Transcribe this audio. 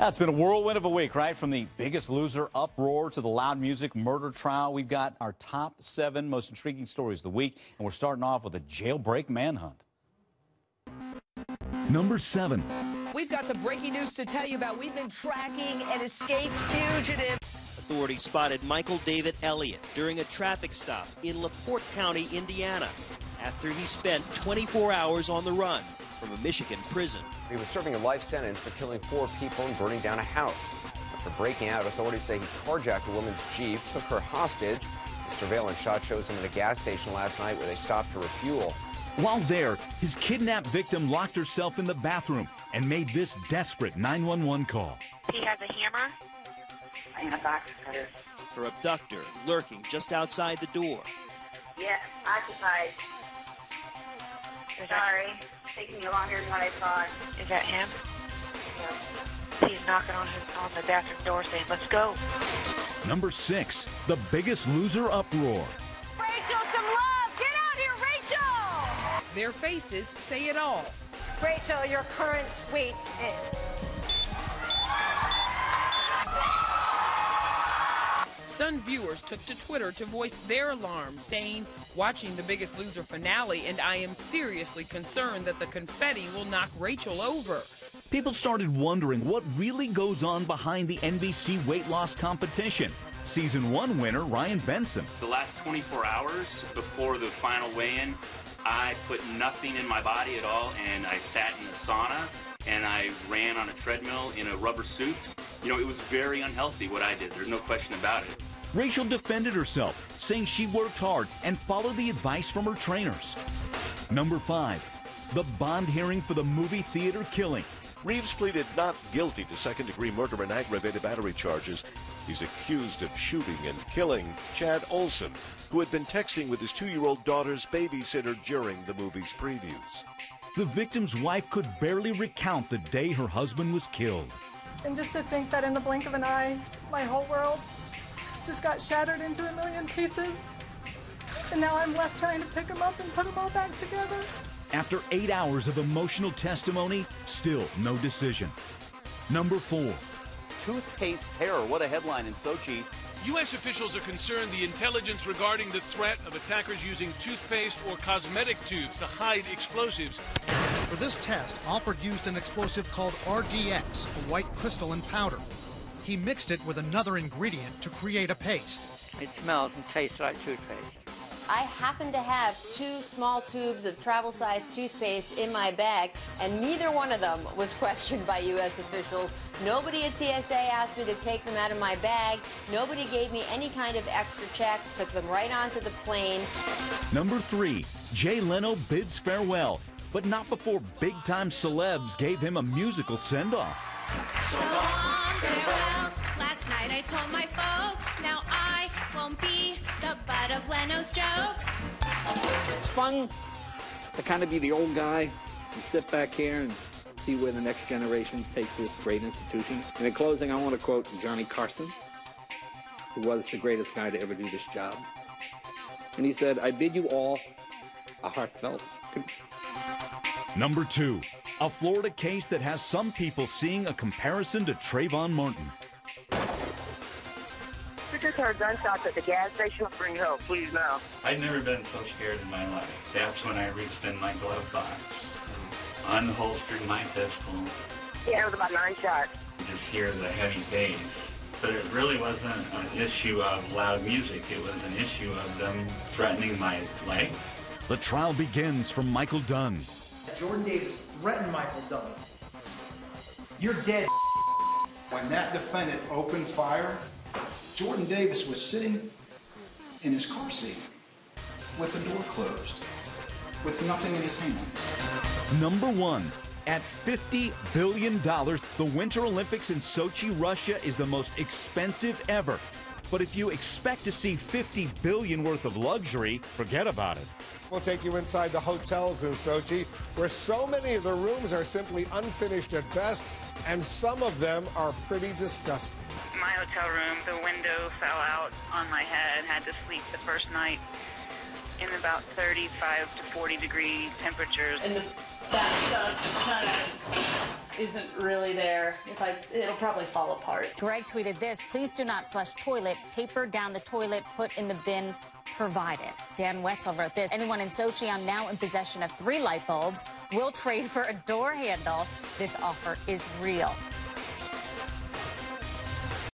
It's been a whirlwind of a week, right? From the Biggest Loser uproar to the loud music murder trial. We've got our top 7 most intriguing stories of the week, and we're starting off with a jailbreak manhunt. Number 7. We've got some breaking news to tell you about. We've been tracking an escaped fugitive. Authorities spotted Michael David Elliott during a traffic stop in LaPorte County, Indiana, after he spent 24 hours on the run from a Michigan prison. He was serving a life sentence for killing 4 people and burning down a house. After breaking out, authorities say he carjacked a woman's Jeep, took her hostage. The surveillance shot shows him at a gas station last night where they stopped to refuel. While there, his kidnapped victim locked herself in the bathroom and made this desperate 911 call. He has a hammer and a box cutter. Her abductor lurking just outside the door. Yes, occupied. Sorry, taking me longer than what I thought. Is that him? Yes. He's knocking on the bathroom door saying, "Let's go." Number 6. The Biggest Loser uproar. Rachel, some love! Get out here, Rachel! Their faces say it all. Rachel, your current weight is... Stunned viewers took to Twitter to voice their alarm, saying, "Watching the Biggest Loser finale, and I am seriously concerned that the confetti will knock Rachel over." People started wondering what really goes on behind the NBC weight loss competition. Season 1 winner Ryan Benson. The last 24 hours before the final weigh-in, I put nothing in my body at all, and I sat in a sauna, and I ran on a treadmill in a rubber suit. You know, it was very unhealthy what I did. There's no question about it. Rachel defended herself, saying she worked hard and followed the advice from her trainers. Number 5. The bond hearing for the movie theater killing. Reeves pleaded not guilty to second-degree murder and aggravated battery charges. He's accused of shooting and killing Chad Olson, who had been texting with his 2-year-old daughter's babysitter during the movie's previews. The victim's wife could barely recount the day her husband was killed. And just to think that in the blink of an eye, my whole world just got shattered into a million pieces. And now I'm left trying to pick them up and put them all back together. After 8 hours of emotional testimony, still no decision. Number 4. Toothpaste terror. What a headline in Sochi. U.S. officials are concerned the intelligence regarding the threat of attackers using toothpaste or cosmetic tubes to hide explosives. For this test, Alford used an explosive called RGX, a white crystalline powder. He mixed it with another ingredient to create a paste. It smells and tastes like toothpaste. I happen to have 2 small tubes of travel-sized toothpaste in my bag, and neither one of them was questioned by U.S. officials. Nobody at TSA asked me to take them out of my bag. Nobody gave me any kind of extra check, took them right onto the plane. Number 3. Jay Leno bids farewell, but not before big-time celebs gave him a musical send-off. So long, farewell. Last night I told my folks, now I won't be the butt of Leno's jokes. It's fun to kind of be the old guy and sit back here and see where the next generation takes this great institution. And in closing, I want to quote Johnny Carson, who was the greatest guy to ever do this job. And he said, "I bid you all a heartfelt goodbye." Number 2. A Florida case that has some people seeing a comparison to Trayvon Martin. We just heard gunshots at the gas station. Bring help, please, now. I've never been so scared in my life. That's when I reached in my glove box, unholstered my pistol. Yeah, it was about 9 shots. You just hear the heavy bass. But it really wasn't an issue of loud music. It was an issue of them threatening my life. The trial begins from Michael Dunn. Jordan Davis threatened Michael Dunn. You're dead. When that defendant opened fire, Jordan Davis was sitting in his car seat with the door closed, with nothing in his hands. Number 1. At $50 billion, the Winter Olympics in Sochi, Russia is the most expensive ever. But if you expect to see $50 billion worth of luxury, forget about it. We'll take you inside the hotels in Sochi, where so many of the rooms are simply unfinished at best, and some of them are pretty disgusting. My hotel room, the window fell out on my head. Had to sleep the first night in about 35 to 40 degree temperatures. And the bathtub just kind of isn't really there, it'll probably fall apart. Greg tweeted this: please do not flush toilet paper down the toilet, put in the bin provided. Dan Wetzel wrote this: anyone in Sochi now in possession of 3 light bulbs will trade for a door handle. This offer is real.